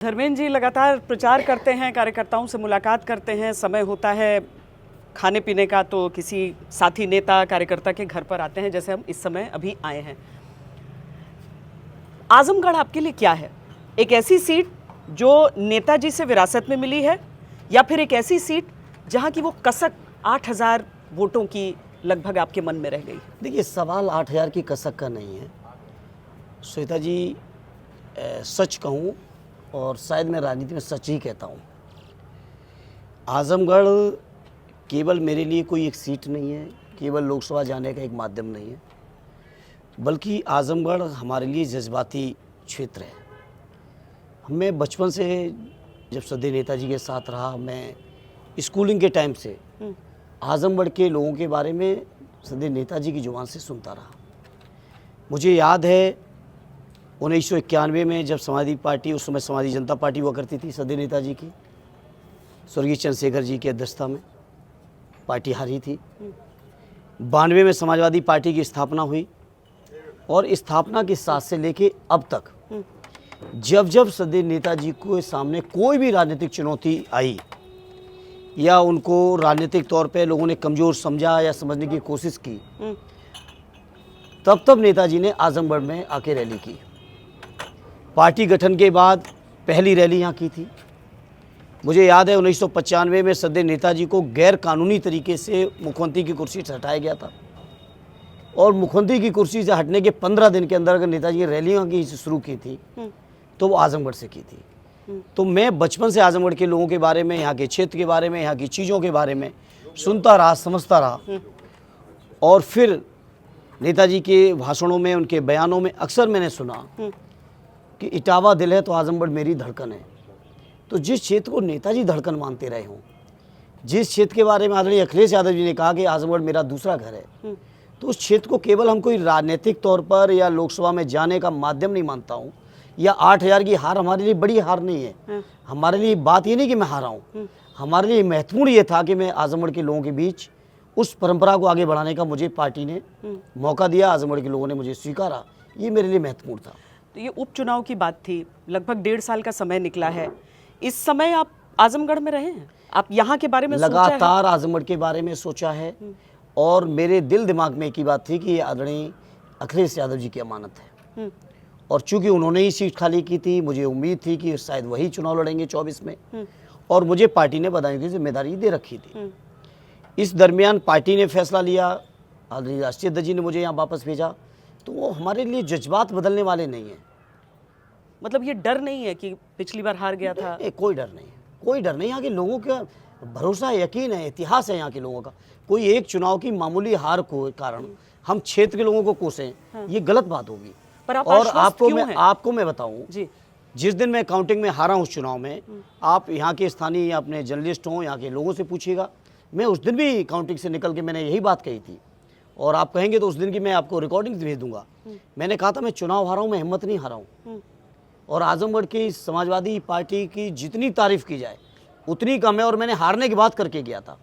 धर्मेंद्र जी लगातार प्रचार करते हैं, कार्यकर्ताओं से मुलाकात करते हैं, समय होता है खाने पीने का तो किसी साथी नेता कार्यकर्ता के घर पर आते हैं, जैसे हम इस समय अभी आए हैं। आजमगढ़ आपके लिए क्या है? एक ऐसी सीट जो नेताजी से विरासत में मिली है या फिर एक ऐसी सीट जहां की वो कसक 8,000 वोटों की लगभग आपके मन में रह गई? देखिए, सवाल 8,000 की कसक का नहीं है श्वेता जी। सच कहूँ और शायद मैं राजनीति में सच ही कहता हूँ, आजमगढ़ केवल मेरे लिए कोई एक सीट नहीं है, केवल लोकसभा जाने का एक माध्यम नहीं है, बल्कि आजमगढ़ हमारे लिए जज्बाती क्षेत्र है। मैं बचपन से जब सदैव नेताजी के साथ रहा, मैं स्कूलिंग के टाइम से आजमगढ़ के लोगों के बारे में सदैव नेताजी की जुबान से सुनता रहा। मुझे याद है 1991 में जब समाजवादी पार्टी, उस समय समाजवादी जनता पार्टी हुआ करती थी सदैव नेताजी की, स्वर्गीय चंद्रशेखर जी की अध्यक्षता में पार्टी हारी थी। 92 में समाजवादी पार्टी की स्थापना हुई और स्थापना के साथ से लेके अब तक जब जब सदैव नेताजी को सामने कोई भी राजनीतिक चुनौती आई या उनको राजनीतिक तौर पे लोगों ने कमज़ोर समझा या समझने की कोशिश की, तब तब नेताजी ने आजमगढ़ में आके रैली की। पार्टी गठन के बाद पहली रैली यहाँ की थी। मुझे याद है 1995 में सदैव नेताजी को गैर कानूनी तरीके से मुख्यमंत्री की कुर्सी से हटाया गया था और मुख्यमंत्री की कुर्सी से हटने के 15 दिन के अंदर अगर नेताजी ने रैलियाँ की शुरू की थी तो वो आजमगढ़ से की थी। तो मैं बचपन से आजमगढ़ के लोगों के बारे में, यहाँ के क्षेत्र के बारे में, यहाँ की चीज़ों के बारे में सुनता रहा, समझता रहा। और फिर नेताजी के भाषणों में, उनके बयानों में अक्सर मैंने सुना कि इटावा दिल है तो आजमगढ़ मेरी धड़कन है। तो जिस क्षेत्र को नेताजी धड़कन मानते रहे हों, जिस क्षेत्र के बारे में आदरणीय अखिलेश यादव जी ने कहा कि आजमगढ़ मेरा दूसरा घर है, तो उस क्षेत्र को केवल हम कोई राजनीतिक तौर पर या लोकसभा में जाने का माध्यम नहीं मानता हूँ, या 8,000 की हार हमारे लिए बड़ी हार नहीं है। हमारे लिए बात ये नहीं कि मैं हारा हूँ, हमारे लिए महत्वपूर्ण ये था कि मैं आजमगढ़ के लोगों के बीच उस परंपरा को आगे बढ़ाने का मुझे पार्टी ने मौका दिया, आजमगढ़ के लोगों ने मुझे स्वीकारा, ये मेरे लिए महत्वपूर्ण था। तो ये उपचुनाव की बात थी, लगभग 1.5 साल का समय निकला है। इस समय आप आजमगढ़ में रहे हैं, आप यहाँ के बारे में लगातार आजमगढ़ के बारे में सोचा है और मेरे दिल दिमाग में एक ही बात थी कि ये आदरणीय अखिलेश यादव जी की अमानत है और चूंकि उन्होंने ही सीट खाली की थी, मुझे उम्मीद थी कि शायद वही चुनाव लड़ेंगे 24 में और मुझे पार्टी ने बधाई की जिम्मेदारी दे रखी थी। इस दरमियान पार्टी ने फैसला लिया, आदरणीय राष्ट्रीय अध्यक्ष जी ने मुझे यहाँ वापस भेजा, तो वो हमारे लिए जज्बात बदलने वाले नहीं हैं। मतलब ये डर नहीं है कि पिछली बार हार गया था? कोई डर नहीं है, कोई डर नहीं। यहाँ के लोगों का भरोसा, यकीन है, इतिहास है यहाँ के लोगों का। कोई एक चुनाव की मामूली हार को कारण हम क्षेत्र के लोगों को कोसें, ये गलत बात होगी। पर आप और आपको मैं बताऊं, जिस दिन मैं काउंटिंग में हारा उस चुनाव में, आप यहाँ के स्थानीय या अपने जर्नलिस्ट हों, यहाँ के लोगों से पूछिएगा, मैं उस दिन भी काउंटिंग से निकल के मैंने यही बात कही थी और आप कहेंगे तो उस दिन की मैं आपको रिकॉर्डिंग भेज दूंगा। मैंने कहा था मैं चुनाव हारा हूँ, मैं हिम्मत नहीं हारा हूँ और आजमगढ़ की समाजवादी पार्टी की जितनी तारीफ की जाए उतनी कम है और मैंने हारने की बात करके गया था।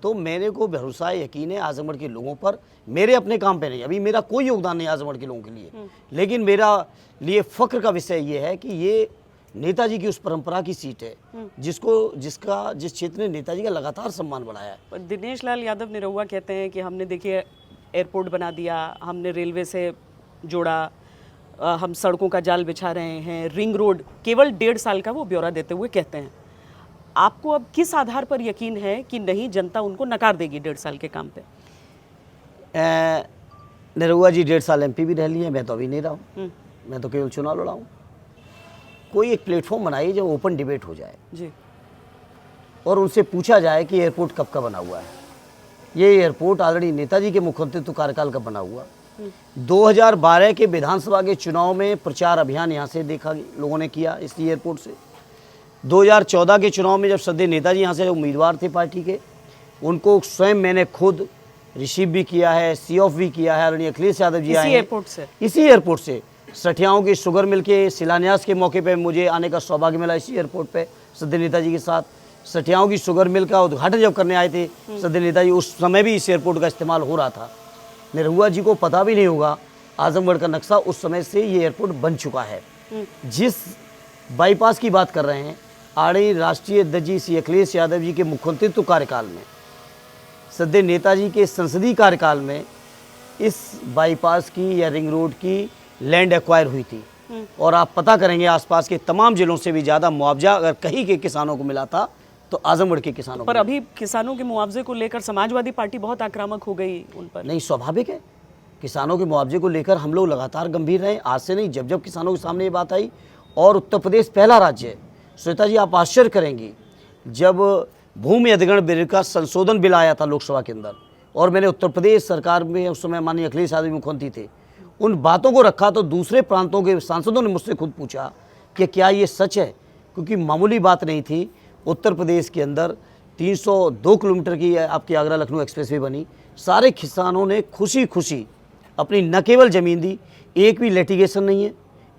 तो मेरे को भरोसा, यकीन है आजमगढ़ के लोगों पर। मेरे अपने काम पे नहीं, अभी मेरा कोई योगदान नहीं आजमगढ़ के लोगों के लिए, लेकिन मेरा लिए फख्र का विषय ये है कि ये नेताजी की उस परंपरा की सीट है जिस क्षेत्र ने नेताजी का लगातार सम्मान बढ़ाया है। पर दिनेश लाल यादव निरहुआ कहते हैं कि हमने देखिए एयरपोर्ट बना दिया, हमने रेलवे से जोड़ा, हम सड़कों का जाल बिछा रहे हैं, रिंग रोड, केवल 1.5 साल का वो ब्यौरा देते हुए कहते हैं। आपको अब किस आधार पर यकीन है कि नहीं जनता उनको नकार देगी 1.5 साल के काम पे? निरहुआ जी 1.5 साल MP भी रह लिए, मैं तो अभी नहीं रहा हूँ, मैं तो केवल चुनाव लड़ा हूँ। कोई एक प्लेटफॉर्म बनाइए जब ओपन डिबेट हो जाए जी और उनसे पूछा जाए कि एयरपोर्ट कब का बना हुआ है। ये एयरपोर्ट ऑलरेडी नेताजी के मुख्यमंत्रित्व कार्यकाल का बना हुआ। 2012 के विधानसभा के चुनाव में प्रचार अभियान यहाँ से देखा लोगों ने किया इस एयरपोर्ट से। 2014 के चुनाव में जब सदैव नेताजी यहाँ से उम्मीदवार थे पार्टी के, उनको स्वयं मैंने खुद रिसीव भी किया है, सी ऑफ भी किया है। आदरणीय अखिलेश यादव जी आए इसी एयरपोर्ट से सठियाओं की शुगर मिल के शिलान्यास के मौके पे मुझे आने का सौभाग्य मिला। इसी एयरपोर्ट पे सदैव नेताजी के साथ सठियाओं की शुगर मिल का उद्घाटन जब करने आए थे सदैव नेताजी, उस समय भी इस एयरपोर्ट का इस्तेमाल हो रहा था। निरहुआ जी को पता भी नहीं होगा, आजमगढ़ का नक्शा उस समय से ये एयरपोर्ट बन चुका है। बाईपास की बात कर रहे हैं। आदरणीय राष्ट्रीय अध्यक्ष जी श्री अखिलेश यादव जी के मुख्यमंत्रित्व कार्यकाल में, सदैव नेताजी के संसदीय कार्यकाल में इस बाईपास की या रिंग रोड की लैंड एक्वायर हुई थी। और आप पता करेंगे आसपास के तमाम जिलों से भी ज़्यादा मुआवजा अगर कहीं के किसानों को मिला था तो आजमगढ़ के किसानों पर को। अभी किसानों के मुआवजे को लेकर समाजवादी पार्टी बहुत आक्रामक हो गई उन पर। नहीं, स्वाभाविक है। किसानों के मुआवजे को लेकर हम लोग लगातार गंभीर रहे, आज से नहीं, जब जब किसानों के सामने ये बात आई। और उत्तर प्रदेश पहला राज्य है, श्वेता जी आप आश्चर्य करेंगी, जब भूमि अधिग्रहण बिल का संशोधन बिल आया था लोकसभा के अंदर और मैंने उत्तर प्रदेश सरकार में उस समय माननीय अखिलेश यादव मुख्यमंत्री थे, उन बातों को रखा तो दूसरे प्रांतों के सांसदों ने मुझसे खुद पूछा कि क्या ये सच है, क्योंकि मामूली बात नहीं थी। उत्तर प्रदेश के अंदर 302 किलोमीटर की आपकी आगरा लखनऊ एक्सप्रेसवे बनी। सारे किसानों ने खुशी खुशी अपनी न केवल ज़मीन दी, एक भी लिटिगेशन नहीं है,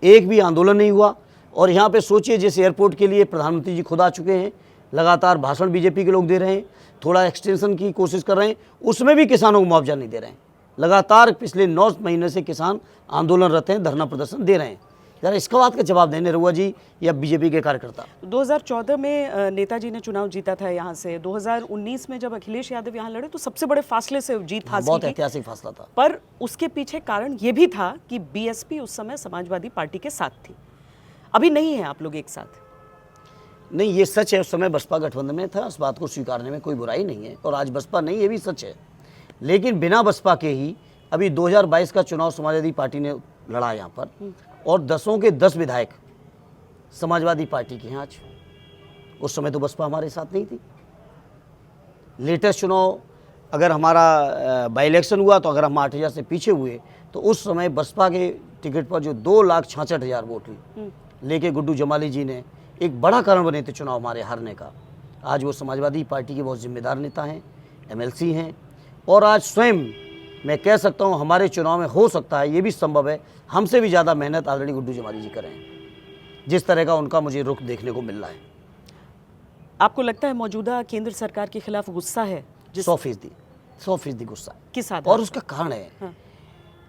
एक भी आंदोलन नहीं हुआ। और यहाँ पे सोचिए, जिस एयरपोर्ट के लिए प्रधानमंत्री जी खुद आ चुके हैं, लगातार भाषण बीजेपी के लोग दे रहे हैं, थोड़ा एक्सटेंशन की कोशिश कर रहे हैं, उसमें भी किसानों को मुआवजा नहीं दे रहे हैं। लगातार पिछले 9 महीने से किसान आंदोलनरत हैं, धरना प्रदर्शन दे रहे हैं। यार इसका बात का जवाब दें निरहुआ जी या बीजेपी के कार्यकर्ता। 2014 में नेताजी ने चुनाव जीता था यहाँ से। 2019 में जब अखिलेश यादव यहाँ लड़े तो सबसे बड़े फासले से जीत हासिल बहुत की। ऐतिहासिक फासला था। पर उसके पीछे कारण ये भी था कि बीएसपी उस समय समाजवादी पार्टी के साथ थी। अभी नहीं है आप लोग एक साथ। नहीं, ये सच है, उस समय बसपा गठबंधन में था, इस बात को स्वीकारने में कोई बुराई नहीं है। और आज बसपा नहीं, ये भी सच है। लेकिन बिना बसपा के ही अभी 2022 का चुनाव समाजवादी पार्टी ने लड़ा यहाँ पर, और 10 के 10 विधायक समाजवादी पार्टी के हैं आज। उस समय तो बसपा हमारे साथ नहीं थी। लेटेस्ट चुनाव अगर हमारा बाई इलेक्शन हुआ तो अगर हम 8,000 से पीछे हुए तो उस समय बसपा के टिकट पर जो 2,66,000 वोट लेके गुड्डू जमाली जी ने एक बड़ा कारण बने थे चुनाव हमारे हारने का। आज वो समाजवादी पार्टी के बहुत जिम्मेदार नेता हैं, एमएलसी हैं। और आज स्वयं मैं कह सकता हूँ हमारे चुनाव में हो सकता है, ये भी संभव है, हमसे भी ज़्यादा मेहनत आदरणीय गुड्डू जमाली जी करें, जिस तरह का उनका मुझे रुख देखने को मिल रहा है। आपको लगता है मौजूदा केंद्र सरकार के खिलाफ गुस्सा है? 100% गुस्सा। किस आधार? और उसका कारण है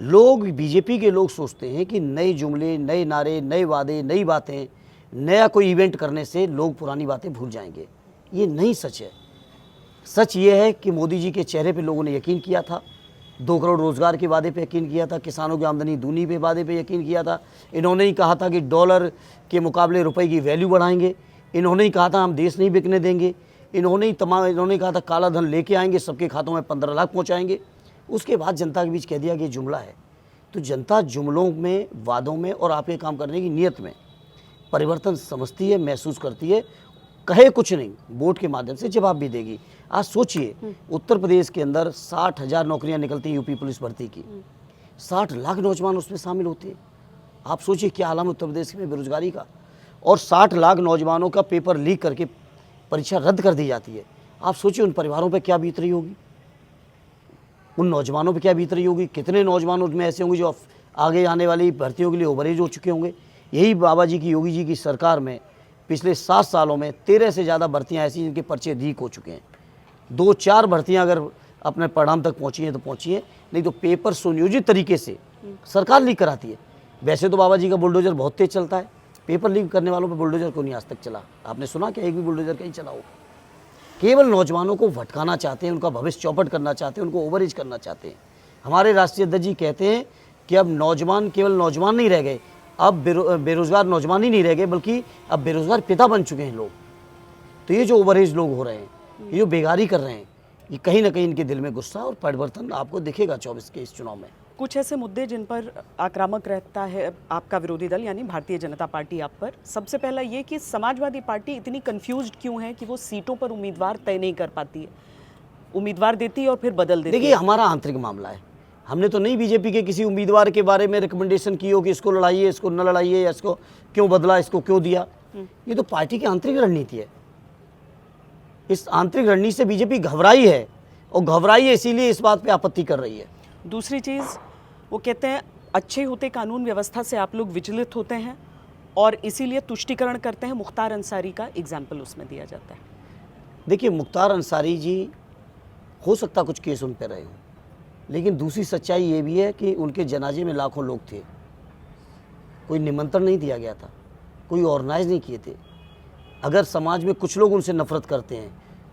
लोग, बीजेपी के लोग सोचते हैं कि नए जुमले, नए नारे, नए वादे, नई बातें, नया कोई इवेंट करने से लोग पुरानी बातें भूल जाएंगे। ये नहीं सच है। सच ये है कि मोदी जी के चेहरे पे लोगों ने यकीन किया था, 2 करोड़ रोजगार के वादे पे यकीन किया था, किसानों की आमदनी दूनी पे वादे पे यकीन किया था। इन्होंने ही कहा था कि डॉलर के मुकाबले रुपए की वैल्यू बढ़ाएंगे। इन्होंने ही कहा था हम देश नहीं बिकने देंगे। इन्होंने कहा था काला धन लेके आएंगे, सबके खातों में 15 लाख पहुँचाएंगे। उसके बाद जनता के बीच कह दिया कि जुमला है। तो जनता जुमलों में, वादों में और आपके काम करने की नीयत में परिवर्तन समझती है, महसूस करती है। कहे कुछ नहीं, वोट के माध्यम से जवाब भी देगी। आज सोचिए, उत्तर प्रदेश के अंदर 60,000 नौकरियां निकलती हैं यूपी पुलिस भर्ती की, 60 लाख नौजवान उसमें शामिल होते हैं। आप सोचिए क्या आलम उत्तर प्रदेश में बेरोजगारी का। और 60 लाख नौजवानों का पेपर लीक करके परीक्षा रद्द कर दी जाती है। आप सोचिए उन परिवारों पर क्या बीत रही होगी, उन नौजवानों पर क्या बीत रही होगी। कितने नौजवान उसमें ऐसे होंगे जो आगे आने वाली भर्तियों के लिए ओवरेज हो चुके होंगे। यही बाबा जी की, योगी जी की सरकार में पिछले 7 सालों में 13 से ज़्यादा भर्तियाँ ऐसी जिनके पर्चे लीक हो चुके हैं। 2-4 भर्तियाँ अगर अपने परिणाम तक पहुँची हैं तो पहुँची हैं, नहीं तो पेपर सुनियोजित तरीके से सरकार लीक कराती है। वैसे तो बाबा जी का बुलडोजर बहुत तेज चलता है, पेपर लीक करने वालों पर बुलडोजर क्यों नहीं आज तक चला? आपने सुना कि एक भी बुलडोजर कहीं चला हो? केवल नौजवानों को भटकाना चाहते हैं, उनका भविष्य चौपट करना चाहते हैं, उनको ओवरेज करना चाहते हैं। हमारे राष्ट्रीय अध्यक्ष जी कहते हैं कि अब नौजवान केवल नौजवान नहीं रह गए, अब बेरोजगार नौजवान ही नहीं रह गए, बल्कि अब बेरोजगार पिता बन चुके हैं लोग। तो ये जो ओवरेज लोग हो रहे हैं, ये जो बेगारी कर रहे हैं, ये कहीं ना कहीं इनके दिल में गुस्सा और परिवर्तन आपको दिखेगा 24 के इस चुनाव में। कुछ ऐसे मुद्दे जिन पर आक्रामक रहता है आपका विरोधी दल यानी भारतीय जनता पार्टी आप पर। सबसे पहला ये कि समाजवादी पार्टी इतनी कंफ्यूज्ड क्यों है कि वो सीटों पर उम्मीदवार तय नहीं कर पाती है, उम्मीदवार देती है और फिर बदल देती है। देखिए हमारा आंतरिक मामला है, हमने तो नहीं बीजेपी के किसी उम्मीदवार के बारे में रिकमेंडेशन की हो कि इसको लड़ाइए, इसको न लड़ाइए, या इसको क्यों बदला, इसको क्यों दिया। ये तो पार्टी की आंतरिक रणनीति है। इस आंतरिक रणनीति से बीजेपी घबराई है, और घबराई है इसीलिए इस बात पे आपत्ति कर रही है। दूसरी चीज़, वो कहते हैं अच्छे होते कानून व्यवस्था से आप लोग विचलित होते हैं और इसीलिए तुष्टीकरण करते हैं। मुख्तार अंसारी का एग्जाम्पल उसमें दिया जाता है। देखिए मुख्तार अंसारी जी, हो सकता कुछ केस उन पर रहे हों, लेकिन दूसरी सच्चाई ये भी है कि उनके जनाजे में लाखों लोग थे, कोई निमंत्रण नहीं दिया गया था, कोई ऑर्गेनाइज नहीं किए थे। अगर समाज में कुछ लोग उनसे नफरत करते हैं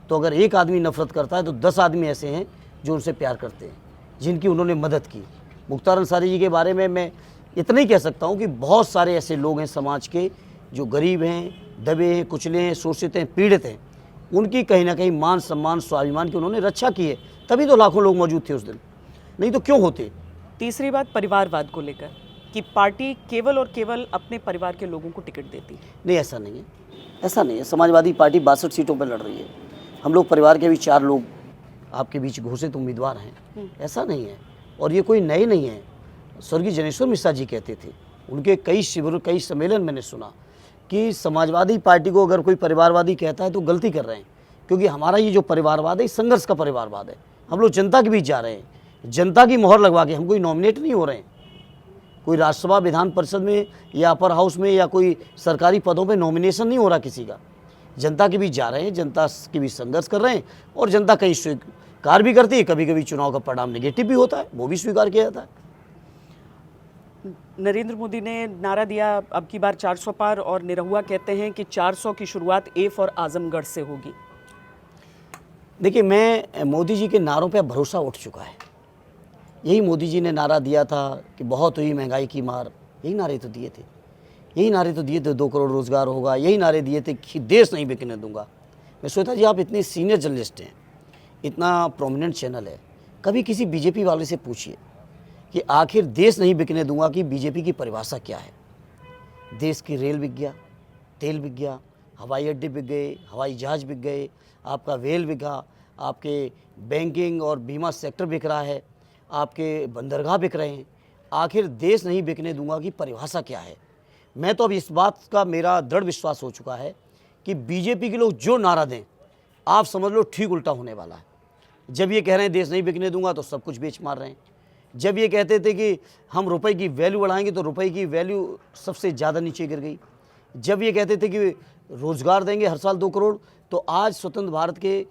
तो अगर एक आदमी नफरत करता है तो 10 आदमी ऐसे हैं जो उनसे प्यार करते हैं, जिनकी उन्होंने मदद की। मुख्तार अंसारी जी के बारे में मैं इतना ही कह सकता हूँ कि बहुत सारे ऐसे लोग हैं समाज के जो गरीब हैं, दबे हैं, कुचले हैं, शोषित हैं, पीड़ित हैं। उनकी कहीं ना कहीं मान सम्मान स्वाभिमान की उन्होंने रक्षा की है, तभी तो लाखों लोग मौजूद थे उस दिन, नहीं तो क्यों होते। तीसरी बात परिवारवाद को लेकर कि पार्टी केवल और केवल अपने परिवार के लोगों को टिकट देती है। नहीं, ऐसा नहीं है, ऐसा नहीं है। समाजवादी पार्टी 62 सीटों पर लड़ रही है। हम लोग परिवार के भी 4 लोग आपके बीच घोषित उम्मीदवार हैं, ऐसा नहीं है। और ये कोई नए नहीं है। स्वर्गीय जनेश्वर मिश्रा जी कहते थे, उनके कई शिविर, कई सम्मेलन मैंने सुना कि समाजवादी पार्टी को अगर कोई परिवारवादी कहता है तो गलती कर रहे हैं, क्योंकि हमारा ये जो परिवारवाद है संघर्ष का परिवारवाद है। हम लोग जनता के बीच जा रहे हैं, जनता की मोहर लगवा के, हम कोई नॉमिनेट नहीं हो रहे हैं, कोई राज्यसभा विधान परिषद में या अपर हाउस में या कोई सरकारी पदों पे नॉमिनेशन नहीं हो रहा किसी का। जनता के बीच जा रहे हैं, जनता के बीच संघर्ष कर रहे हैं और जनता कहीं स्वीकार भी करती है। कभी कभी चुनाव का परिणाम नेगेटिव भी होता है, वो भी स्वीकार किया जाता है। नरेंद्र मोदी ने नारा दिया अब की बार 400 पार, और निरहुआ कहते हैं कि 400 की शुरुआत एफ और आजमगढ़ से होगी। देखिए, मैं मोदी जी के नारों पे भरोसा उठ चुका है। यही मोदी जी ने नारा दिया था कि बहुत हुई महंगाई की मार, यही नारे तो दिए थे, यही नारे तो दिए थे 2 करोड़ रोजगार होगा, यही नारे दिए थे कि देश नहीं बिकने दूंगा। मैं सोचता जी, आप इतने सीनियर जर्नलिस्ट हैं, इतना प्रोमिनेंट चैनल है, कभी किसी बीजेपी वाले से पूछिए कि आखिर देश नहीं बिकने दूंगा कि बीजेपी की परिभाषा क्या है। देश की रेल बिक गया, तेल बिक गया, हवाई अड्डे बिक गए, हवाई जहाज बिक गए, आपका रेल बिका, आपके बैंकिंग और बीमा सेक्टर बिक रहा है, आपके बंदरगाह बिक रहे हैं। आखिर देश नहीं बिकने दूंगा की परिभाषा क्या है। मैं तो अब इस बात का मेरा दृढ़ विश्वास हो चुका है कि बीजेपी के लोग जो नारा दें, आप समझ लो ठीक उल्टा होने वाला है। जब ये कह रहे हैं देश नहीं बिकने दूंगा तो सब कुछ बेच मार रहे हैं। जब ये कहते थे कि हम रुपए की वैल्यू बढ़ाएंगे तो रुपए की वैल्यू सबसे ज़्यादा नीचे गिर गई। जब ये कहते थे कि रोज़गार देंगे हर साल 2 करोड़, तो आज स्वतंत्र भारत के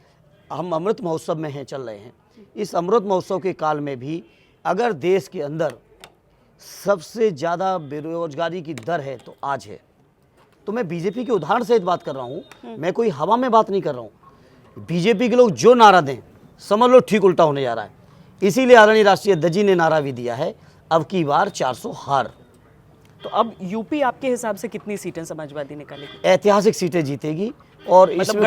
हम अमृत महोत्सव में हैं, चल रहे हैं। इस अमृत महोत्सव के काल में भी अगर देश के अंदर सबसे ज़्यादा बेरोजगारी की दर है तो आज है। तो मैं बीजेपी के उदाहरण सहित बात कर रहा हूँ, मैं कोई हवा में बात नहीं कर रहा हूँ। बीजेपी के लोग जो नारा दें, समझ लो ठीक उल्टा होने जा रहा है। इसीलिए आदरणीय राष्ट्रीय अध्यक्ष जी ने नारा भी दिया है, अब की बार 400 हार। तो अब यूपी आपके हिसाब से कितनी सीटें समाजवादी निकालेगी? ऐतिहासिक सीटें जीतेगी। और मतलब इसमें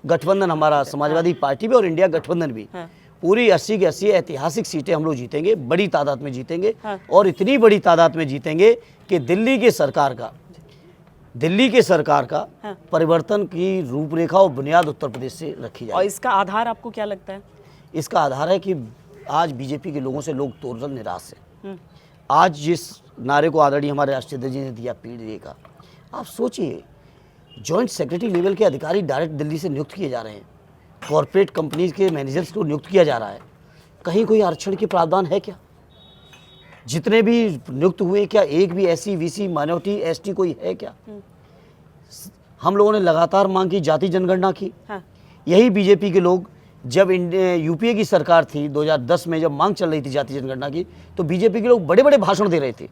गठबंधन हमारा समाजवादी पार्टी भी और इंडिया गठबंधन भी, पूरी 80 की 80 ऐतिहासिक सीटें हम लोग जीतेंगे, बड़ी तादाद में जीतेंगे। और इतनी बड़ी तादाद में जीतेंगे कि दिल्ली के सरकार का परिवर्तन की रूपरेखा और बुनियाद उत्तर प्रदेश से रखी जाए। और इसका आधार आपको क्या लगता है? इसका आधार है कि आज बीजेपी के लोगों से लोग तोड़कर निराश हैं। आज जिस नारे को आदरणीय हमारे राष्ट्रीय अध्यक्ष जी ने दिया पीडीए का, आप सोचिए, जॉइंट सेक्रेटरी लेवल के अधिकारी डायरेक्ट दिल्ली से नियुक्त किए जा रहे हैं, कॉरपोरेट कंपनीज के मैनेजर्स को नियुक्त किया जा रहा है। कहीं कोई आरक्षण के प्रावधान है क्या? जितने भी नियुक्त हुए, क्या एक भी एससी वीसी माइनॉरिटी एसटी कोई है क्या? हम लोगों ने लगातार मांग की, जाति जनगणना की। यही बीजेपी के लोग जब यूपीए की सरकार थी 2010 में, जब मांग चल रही थी जाति जनगणना की, तो बीजेपी के लोग बड़े बड़े भाषण दे रहे थे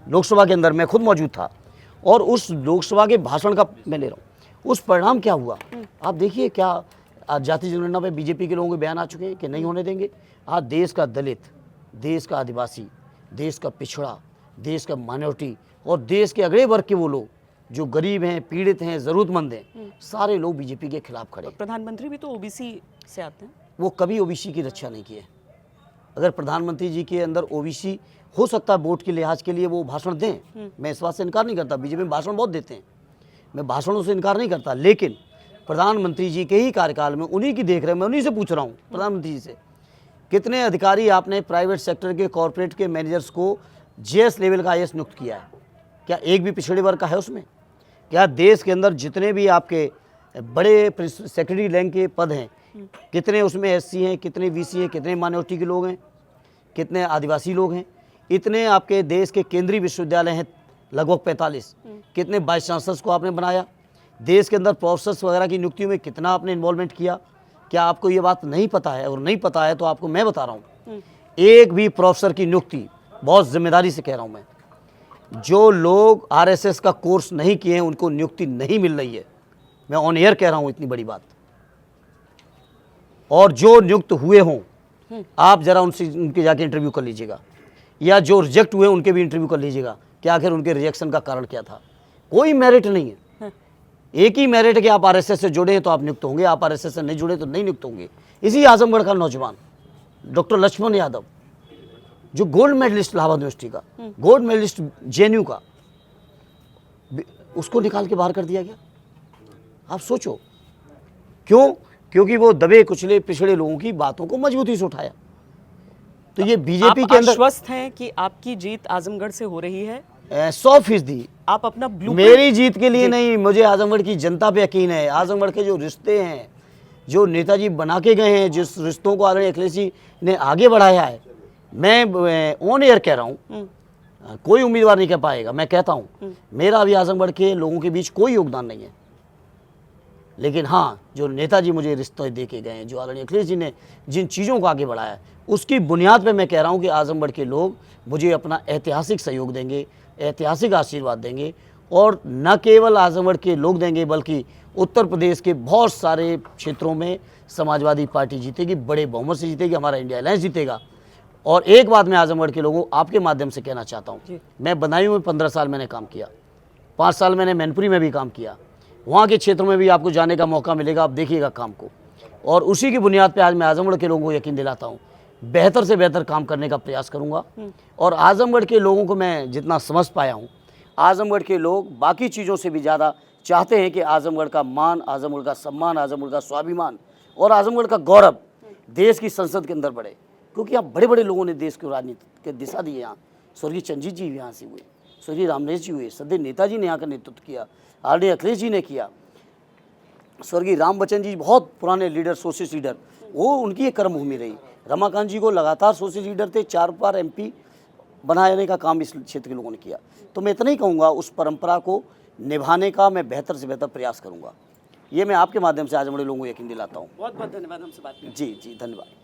लोकसभा के अंदर। मैं खुद मौजूद था और उस लोकसभा के भाषण का मैं ले रहा हूँ। उस परिणाम क्या हुआ आप देखिए। क्या जाति जनगणना पे बीजेपी के लोगों के बयान आ चुके हैं कि नहीं होने देंगे। आज देश का दलित, देश का आदिवासी, देश का पिछड़ा, देश का माइनॉरिटी और देश के अगड़े वर्ग के वो लोग जो गरीब हैं, पीड़ित हैं, ज़रूरतमंद हैं, सारे लोग बीजेपी के खिलाफ खड़े। प्रधानमंत्री भी तो ओबीसी से आते हैं। वो कभी ओबीसी की रक्षा नहीं की है। अगर प्रधानमंत्री जी के अंदर ओबीसी हो सकता है वोट के लिहाज के लिए वो भाषण दें, मैं इस बात से इनकार नहीं करता। बीजेपी में भाषण बहुत देते हैं, मैं भाषणों से इनकार नहीं करता, लेकिन प्रधानमंत्री जी के ही कार्यकाल में उन्हीं की देख रहे, मैं उन्हीं से पूछ रहा हूँ प्रधानमंत्री जी से, कितने अधिकारी आपने प्राइवेट सेक्टर के कॉरपोरेट के मैनेजर्स को जेएस लेवल का आईएएस नियुक्त किया है? क्या एक भी पिछड़े वर्ग का है उसमें? क्या देश के अंदर जितने भी आपके बड़े सेक्रेटरी रैंक के पद हैं, कितने उसमें एससी हैं, कितने वीसी हैं, कितने माइनॉरिटी के लोग हैं, कितने आदिवासी लोग हैं? इतने आपके देश के केंद्रीय विश्वविद्यालय हैं लगभग 45। कितने वाइस चांसलर्स को आपने बनाया? देश के अंदर प्रोफेसर्स वगैरह की नियुक्तियों में कितना आपने इन्वॉल्वमेंट किया? क्या आपको ये बात नहीं पता है? और नहीं पता है तो आपको मैं बता रहा हूँ, एक भी प्रोफेसर की नियुक्ति, बहुत जिम्मेदारी से कह रहा हूँ मैं, जो लोग आरएसएस का कोर्स नहीं किए हैं उनको नियुक्ति नहीं मिल रही है। मैं ऑन एयर कह रहा हूं इतनी बड़ी बात। और जो नियुक्त हुए हों, आप जरा उनके जाके इंटरव्यू कर लीजिएगा, या जो रिजेक्ट हुए उनके भी इंटरव्यू कर लीजिएगा कि आखिर उनके रिजेक्शन का कारण क्या था। कोई मेरिट नहीं है। एक ही मेरिट है कि आप आरएसएस से जुड़े हैं तो आप नियुक्त होंगे, आप आरएसएस से नहीं जुड़े तो नहीं नियुक्त होंगे। इसी आजमगढ़ का नौजवान डॉक्टर लक्ष्मण यादव, जो गोल्ड मेडलिस्ट इलाहाबाद यूनिवर्सिटी का, गोल्ड मेडलिस्ट जेएनयू का, उसको निकाल के बाहर कर दिया गया। आप सोचो क्यों? क्योंकि वो दबे कुचले पिछड़े लोगों की बातों को मजबूती से उठाया। तो ये बीजेपी के अंदर आश्वस्त हैं कि आपकी जीत आजमगढ़ से हो रही है? 100%। आप अपना मेरी जीत के लिए नहीं, मुझे आजमगढ़ की जनता पे यकीन है। आजमगढ़ के जो रिश्ते हैं, जो नेताजी बना के गए हैं, जिस रिश्तों को आदरणीय अखिलेश जी ने आगे बढ़ाया है, मैं ऑन एयर कह रहा हूँ, कोई उम्मीदवार नहीं कह पाएगा, मैं कहता हूँ मेरा अभी आजमगढ़ के लोगों के बीच कोई योगदान नहीं है। लेकिन हाँ, जो नेताजी मुझे रिश्ते दे के गए हैं, जो आदरणीय अखिलेश जी ने जिन चीज़ों को आगे बढ़ाया है, उसकी बुनियाद पे मैं कह रहा हूँ कि आजमगढ़ के लोग मुझे अपना ऐतिहासिक सहयोग देंगे, ऐतिहासिक आशीर्वाद देंगे। और न केवल आजमगढ़ के लोग देंगे, बल्कि उत्तर प्रदेश के बहुत सारे क्षेत्रों में समाजवादी पार्टी जीतेगी, बड़े बहुमत से जीतेगी, हमारा इंडिया अलायंस जीतेगा। और एक बात मैं आजमगढ़ के लोगों आपके माध्यम से कहना चाहता हूँ, मैं बदायूं में 15 साल मैंने काम किया, 5 साल मैंने मैनपुरी में भी काम किया, वहाँ के क्षेत्रों में भी आपको जाने का मौका मिलेगा, आप देखिएगा काम को। और उसी की बुनियाद पे आज मैं आजमगढ़ के लोगों को यकीन दिलाता हूँ, बेहतर से बेहतर काम करने का प्रयास करूँगा। और आजमगढ़ के लोगों को मैं जितना समझ पाया हूँ, आजमगढ़ के लोग बाकी चीज़ों से भी ज़्यादा चाहते हैं कि आजमगढ़ का मान, आजमगढ़ का सम्मान, आजमगढ़ का स्वाभिमान और आजमगढ़ का गौरव देश की संसद के अंदर बढ़े। क्योंकि यहाँ बड़े बड़े लोगों ने देश को राजनीति की दिशा दी है। यहाँ स्वर्गीय चंद्रजीत जी यहाँ से हुए, स्वर्गीय रामनेश जी हुए, सदैव नेताजी ने यहाँ का नेतृत्व किया, आदरणीय अखिलेश जी ने किया, स्वर्गीय राम बच्चन जी बहुत पुराने लीडर, सोशलिस्ट लीडर, वो उनकी एक कर्मभूमि रही। रमाकांत जी को लगातार सोशलिस्ट लीडर थे, 4 बार एमपी बनाने का काम इस क्षेत्र के लोगों ने किया। तो मैं इतना ही कहूँगा, उस परंपरा को निभाने का मैं बेहतर से बेहतर प्रयास करूँगा। ये मैं आपके माध्यम से आजमगढ़ लोगों को यकीन दिलाता हूँ। बहुत बहुत धन्यवाद हमसे बात करने के लिए। जी जी, धन्यवाद।